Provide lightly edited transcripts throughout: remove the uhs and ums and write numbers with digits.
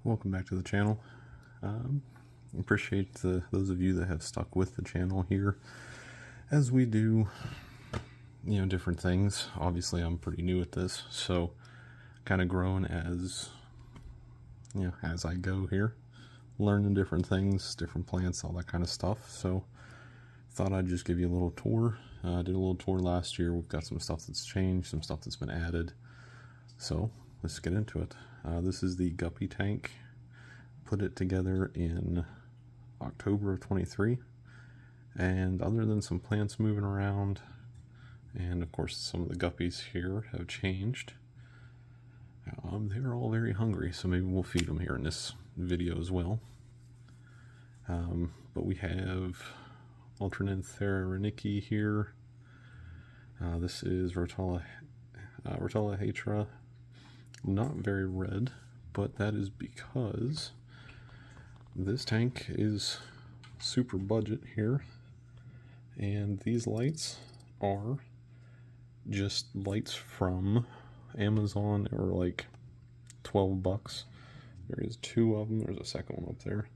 welcome back to the channel. Appreciate those of you that have stuck with the channel here as we do, different things. Obviously, I'm pretty new at this, so kind of growing as I go here, learning different things, different plants, all that kind of stuff. So thought I'd just give you a little tour. I did a little tour last year. We've got some stuff that's changed, some stuff that's been added. So let's get into it. This is the guppy tank. Put it together in October of 23. And other than some plants moving around, and of course some of the guppies here have changed, they're all very hungry, so maybe we'll feed them here in this video as well. But we have Alternanthera here. This is Rotella hatra. Not very red, but that is because this tank is super budget here, and these lights are just lights from Amazon, or like 12 bucks. There is two of them. There's a second one up there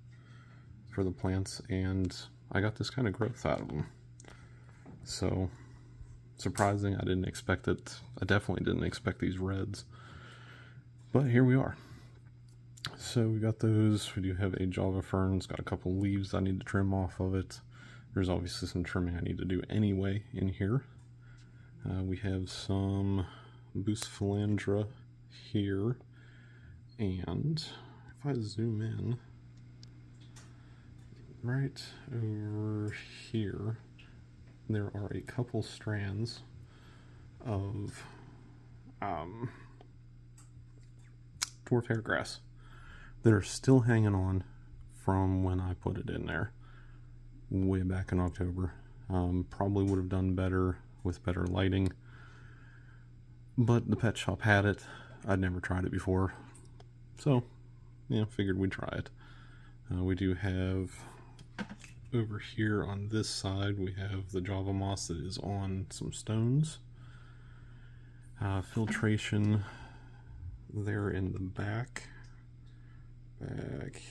for the plants, and I got this kind of growth out of them. So surprising. I didn't expect it. I definitely didn't expect these reds, but here we are. So we got those. We do have a Java fern. It's got a couple leaves I need to trim off of it. There's obviously some trimming I need to do anyway in here. We have some Bucephalandra here, and if I zoom in right over here, there are a couple strands of dwarf hairgrass that are still hanging on from when I put it in there way back in October. Probably would have done better with better lighting, but the pet shop had it. I'd never tried it before, so figured we'd try it. We do have over here on this side, we have the Java moss that is on some stones. Filtration there in the back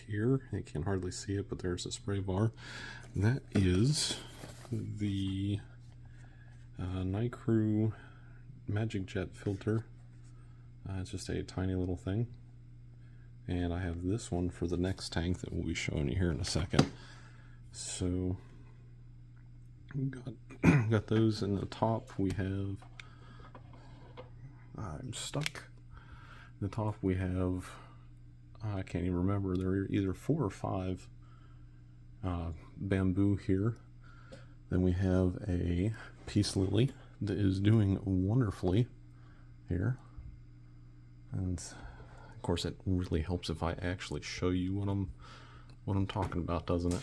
here. You can hardly see it, but there's a spray bar. That is the Nycrew Magic Jet filter. It's just a tiny little thing. And I have this one for the next tank that we'll be showing you here in a second. So got those in the top. We have, I'm stuck. In the top we have, I can't even remember, there are either 4 or 5 bamboo here. Then we have a peace lily that is doing wonderfully here. And of course it really helps if I actually show you what I'm talking about, doesn't it?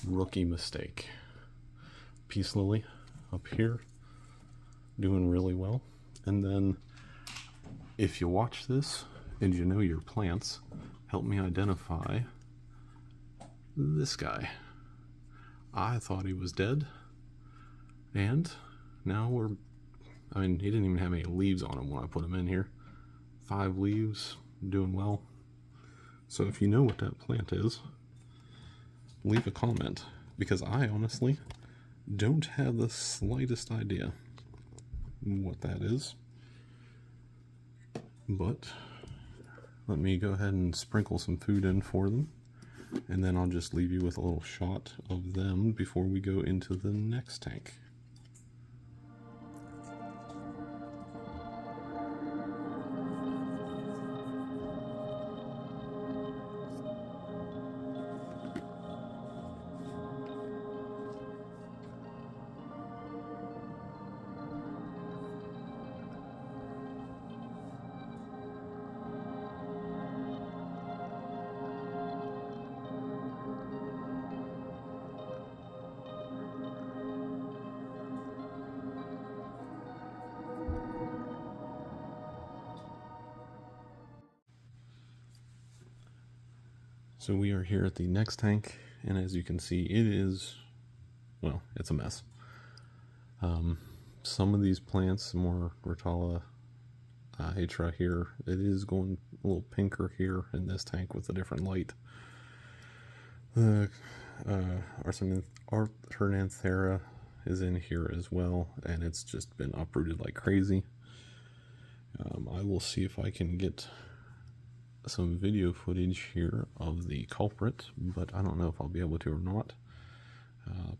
Rookie mistake. Peace lily up here doing really well. And then if you watch this and you know your plants, help me identify this guy. I thought he was dead, and now he didn't even have any leaves on him when I put him in here. 5 leaves, doing well. So if you know what that plant is, leave a comment, because I honestly don't have the slightest idea what that is. But let me go ahead and sprinkle some food in for them, and then I'll just leave you with a little shot of them before we go into the next tank. So we are here at the next tank, and as you can see, it is, well, it's a mess. Some of these plants, more Rotella hatra here, it is going a little pinker here in this tank with a different light. The Arthurnanthera is in here as well, and it's just been uprooted like crazy. I will see if I can get some video footage here of the culprit, but I don't know if I'll be able to or not.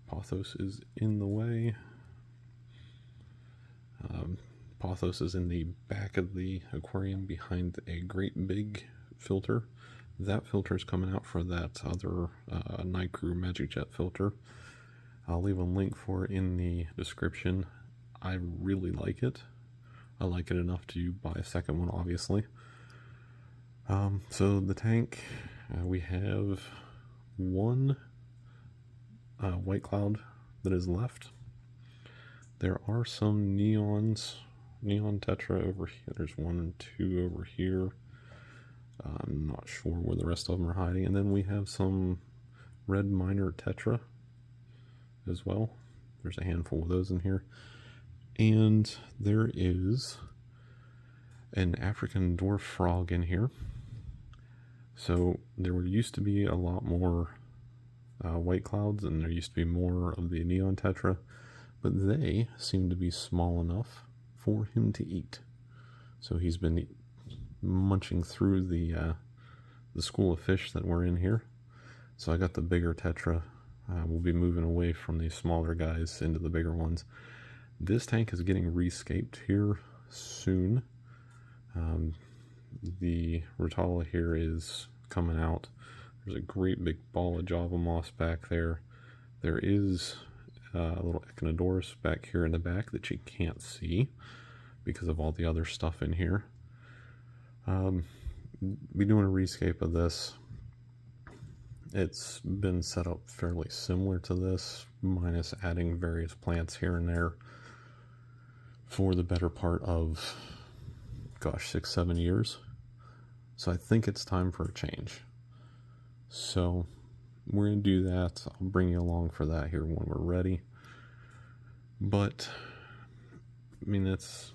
Pothos is in the way. Pothos is in the back of the aquarium behind a great big filter. That filter is coming out for that other Night Crew Magic Jet filter. I'll leave a link for it in the description. I really like it. I like it enough to buy a second one, obviously. So the tank, we have one white cloud that is left. There are some neon tetra over here. There's 1 and 2 over here. I'm not sure where the rest of them are hiding. And then we have some red minor tetra as well. There's a handful of those in here. And there is an African dwarf frog in here. So there used to be a lot more white clouds, and there used to be more of the neon tetra, but they seem to be small enough for him to eat. So he's been munching through the school of fish that were in here. So I got the bigger tetra. We'll be moving away from these smaller guys into the bigger ones. This tank is getting rescaped here soon. The Rotala here is coming out. There's a great big ball of Java moss back there. There is a little Echinodorus back here in the back that you can't see because of all the other stuff in here. Be doing a rescape of this. It's been set up fairly similar to this, minus adding various plants here and there for the better part of, gosh, 6-7 years. So I think it's time for a change. So we're going to do that. I'll bring you along for that here when we're ready. But I mean, it's,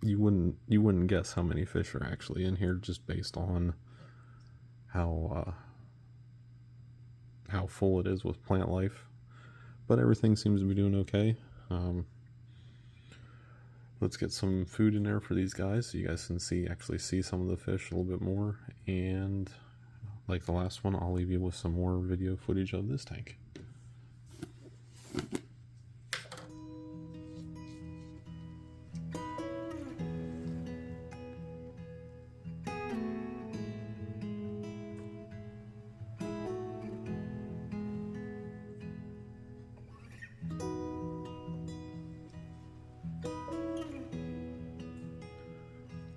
you wouldn't guess how many fish are actually in here just based on how full it is with plant life. But everything seems to be doing okay. Let's get some food in there for these guys so you guys can actually see some of the fish a little bit more. And like the last one, I'll leave you with some more video footage of this tank.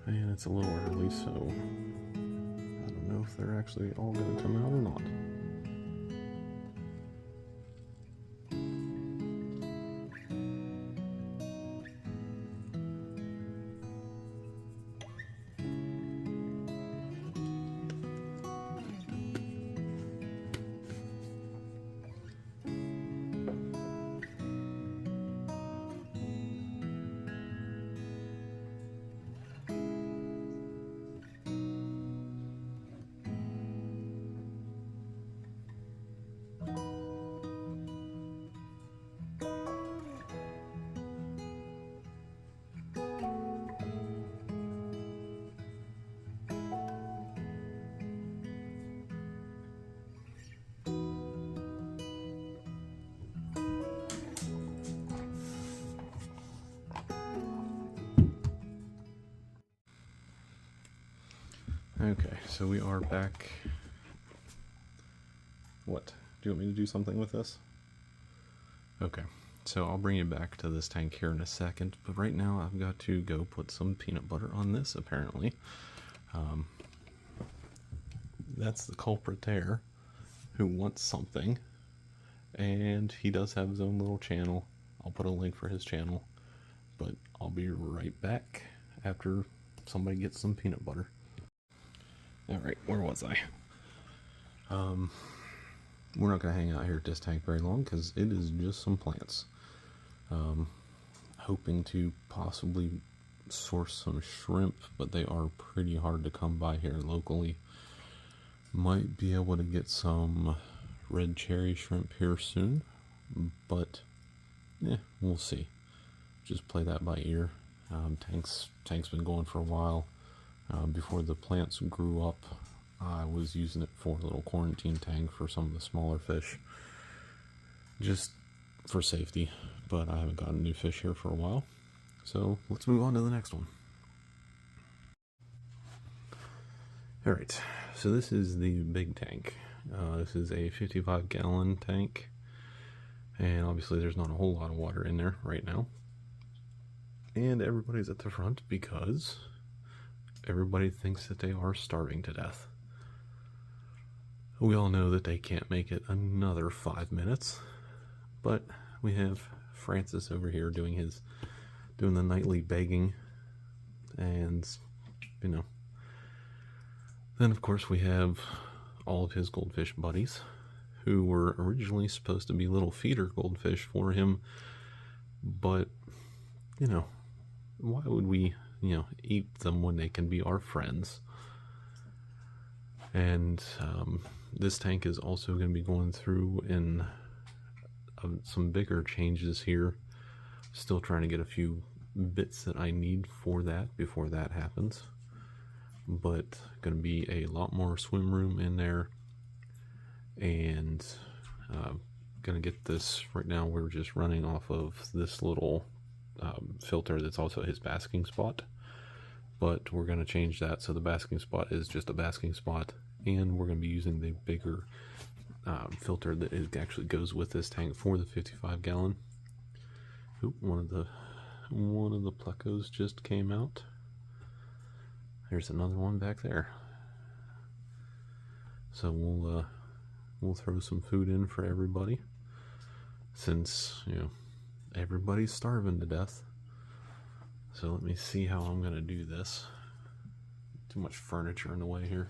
And it's a little early, so I don't know if they're actually all going to come out or not. Okay, so we are back. What? Do you want me to do something with this? Okay, so I'll bring you back to this tank here in a second, but right now I've got to go put some peanut butter on this, apparently. That's the culprit there, who wants something, and he does have his own little channel. I'll put a link for his channel, but I'll be right back after somebody gets some peanut butter. Alright, where was I? We're not going to hang out here at this tank very long because it is just some plants. Hoping to possibly source some shrimp, but they are pretty hard to come by here locally. Might be able to get some red cherry shrimp here soon, but yeah, we'll see. Just play that by ear. Tank's been going for a while. Before the plants grew up, I was using it for a little quarantine tank for some of the smaller fish, just for safety, but I haven't gotten new fish here for a while. So let's move on to the next one. Alright, so this is the big tank. This is a 55-gallon tank, and obviously there's not a whole lot of water in there right now. And everybody's at the front because everybody thinks that they are starving to death. We all know that they can't make it another 5 minutes, but we have Francis over here doing the nightly begging, and you know. Then of course we have all of his goldfish buddies, who were originally supposed to be little feeder goldfish for him, but you know, why would we, eat them when they can be our friends? And this tank is also going to be going through in some bigger changes here. Still trying to get a few bits that I need for that before that happens. But going to be a lot more swim room in there, and going to get this. Right now we're just running off of this little filter that's also his basking spot, but we're going to change that so the basking spot is just a basking spot, and we're going to be using the bigger filter that actually goes with this tank for the 55-gallon. Oop, one of the plecos just came out. There's another one back there. So we'll throw some food in for everybody, since everybody's starving to death. So let me see how I'm gonna do this. Too much furniture in the way here.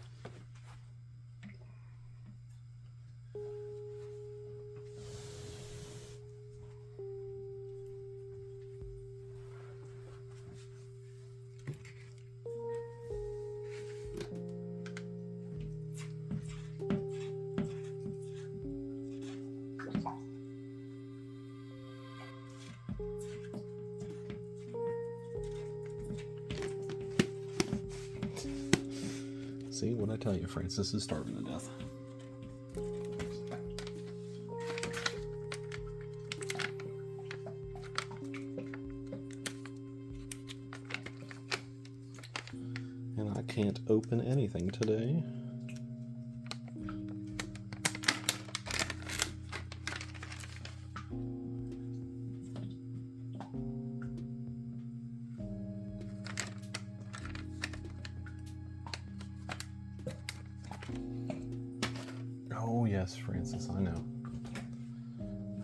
See what I tell you, Francis is starving to death. And I can't open anything today. Oh yes, Francis, I know.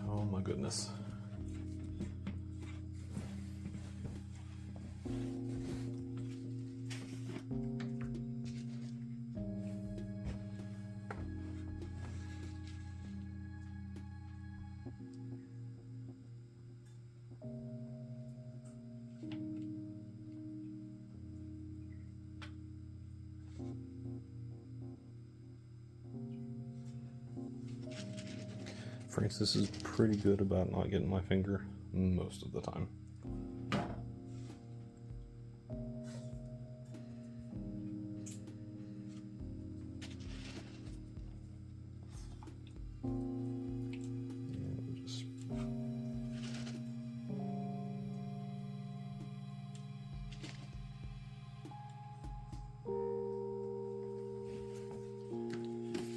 Oh my goodness. Francis is pretty good about not getting my finger most of the time.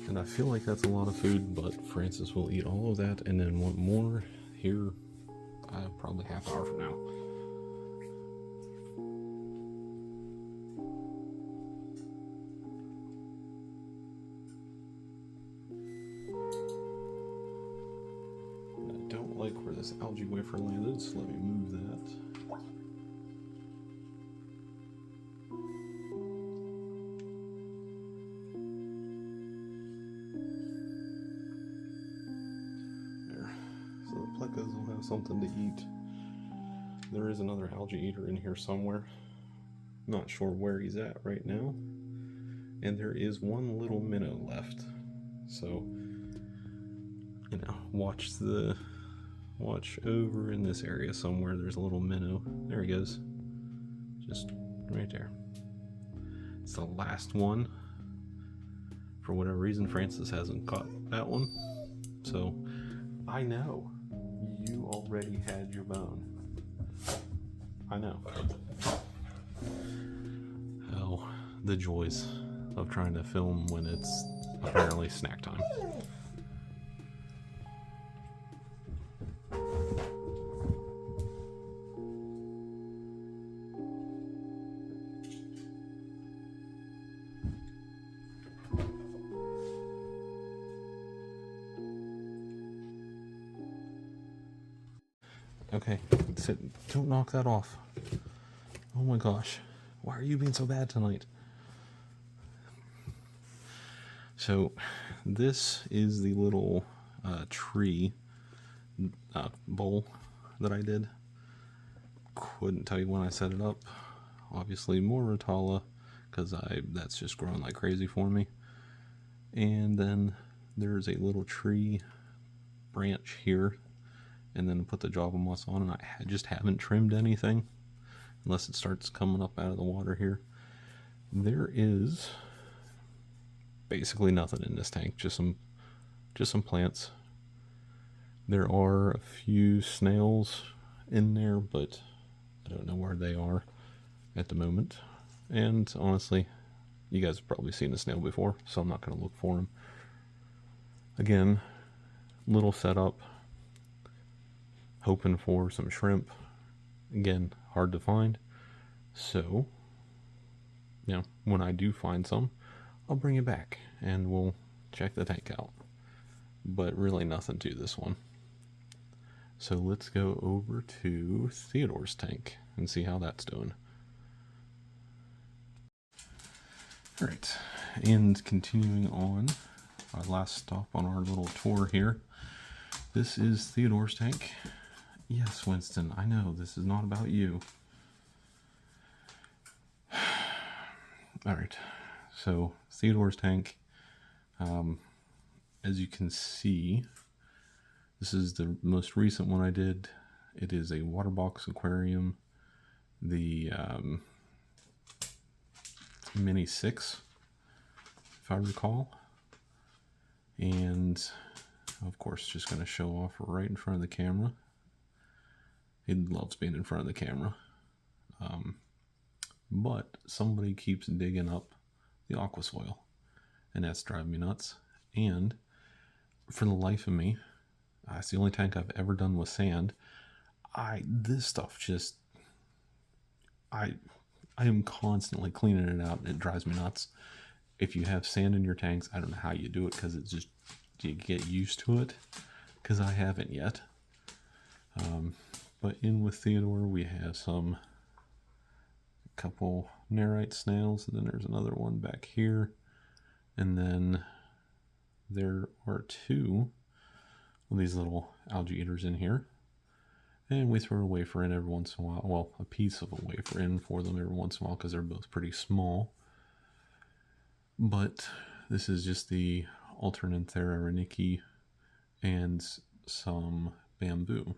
And I feel like that's a lot of food, but Francis will eat all of that and then want more here probably half hour from now. And I don't like where this algae wafer landed, so let me move that. Plecos will have something to eat. There is another algae eater in here somewhere. Not sure where he's at right now. And there is one little minnow left. So, you know, watch over in this area somewhere. There's a little minnow. There he goes. Just right there. It's the last one. For whatever reason, Francis hasn't caught that one. So, I know you already had your bone. I know. Oh, the joys of trying to film when it's apparently snack time. Okay, sit. Don't knock that off. Oh my gosh. Why are you being so bad tonight? So, this is the little tree bowl that I did. Couldn't tell you when I set it up. Obviously more Rotala, because that's just growing like crazy for me. And then there's a little tree branch here. And then put the Java moss on, and I just haven't trimmed anything unless it starts coming up out of the water here. There is basically nothing in this tank, just some plants. There are a few snails in there, but I don't know where they are at the moment. And honestly, you guys have probably seen a snail before, so I'm not going to look for them. Again, little setup. Hoping for some shrimp. Again, hard to find. So, you know, when I do find some, I'll bring it back and we'll check the tank out. But really nothing to this one. So let's go over to Theodore's tank and see how that's doing. Alright, and continuing on our last stop on our little tour here. This is Theodore's tank. Yes, Winston, I know, this is not about you. Alright, so Theodore's tank, as you can see, this is the most recent one I did. It is a water box aquarium, the Mini 6, if I recall. And, of course, just going to show off right in front of the camera. He loves being in front of the camera. But somebody keeps digging up the aqua soil, and that's driving me nuts. And for the life of me, it's the only tank I've ever done with sand. This stuff just, I am constantly cleaning it out, and it drives me nuts. If you have sand in your tanks, I don't know how you do it, because it's just, you get used to it, because I haven't yet. But in with Theodore, we have a couple Nerite snails, and then there's another one back here. And then there are two of these little algae eaters in here. And we throw a wafer in every once in a while. Well, a piece of a wafer in for them every once in a while, because they're both pretty small. But this is just the Alternanthera renici and some bamboo.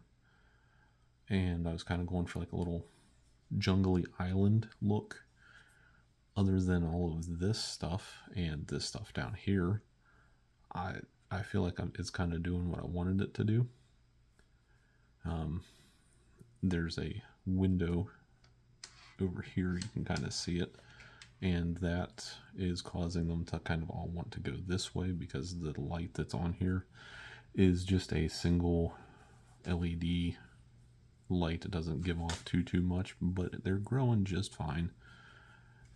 And I was kind of going for like a little jungly island look. Other than all of this stuff and this stuff down here, I feel like it's kind of doing what I wanted it to do. There's a window over here, you can kind of see it, and that is causing them to kind of all want to go this way, because the light that's on here is just a single LED light. It doesn't give off too much, but they're growing just fine.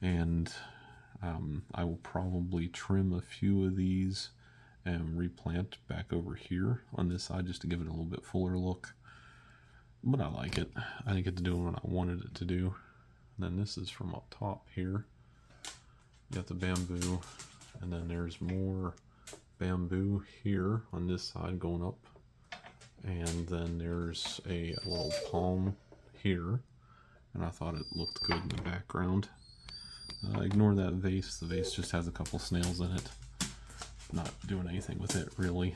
And I will probably trim a few of these and replant back over here on this side just to give it a little bit fuller look. But I like it. I think it's doing what I wanted it to do. And then this is from up top here. You got the bamboo, and then there's more bamboo here on this side going up. And then there's a little palm here, and I thought it looked good in the background. Ignore that vase. The vase just has a couple snails in it. Not doing anything with it, really.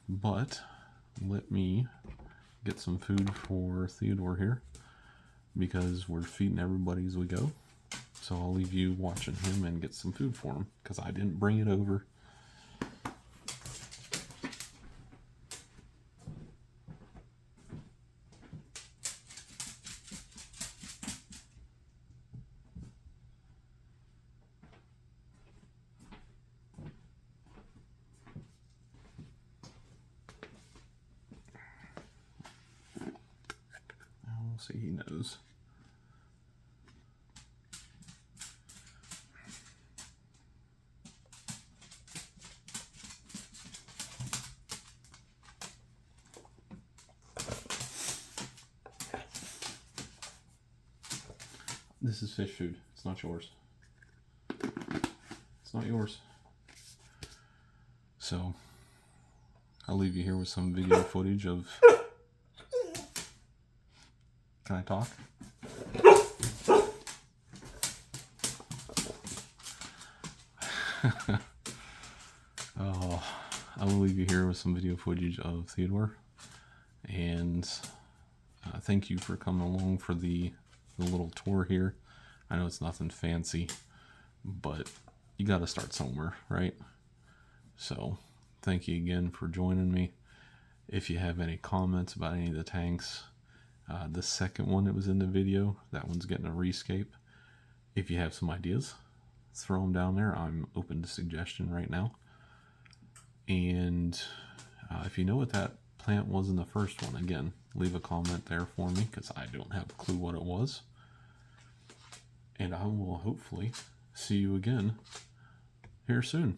But let me get some food for Theodore here, because we're feeding everybody as we go. So I'll leave you watching him and get some food for him, because I didn't bring it over. We'll see, he knows. This is fish food. It's not yours. It's not yours. So, I'll leave you here with some video footage of... Can I talk? Oh, I will leave you here with some video footage of Theodore. And thank you for coming along for the little tour here. I know it's nothing fancy, but you got to start somewhere, right? So thank you again for joining me. If you have any comments about any of the tanks, the second one that was in the video, that one's getting a rescape. If you have some ideas, throw them down there. I'm open to suggestion right now. And if you know what that plant was in the first one, again, leave a comment there for me, because I don't have a clue what it was. And I will hopefully see you again here soon.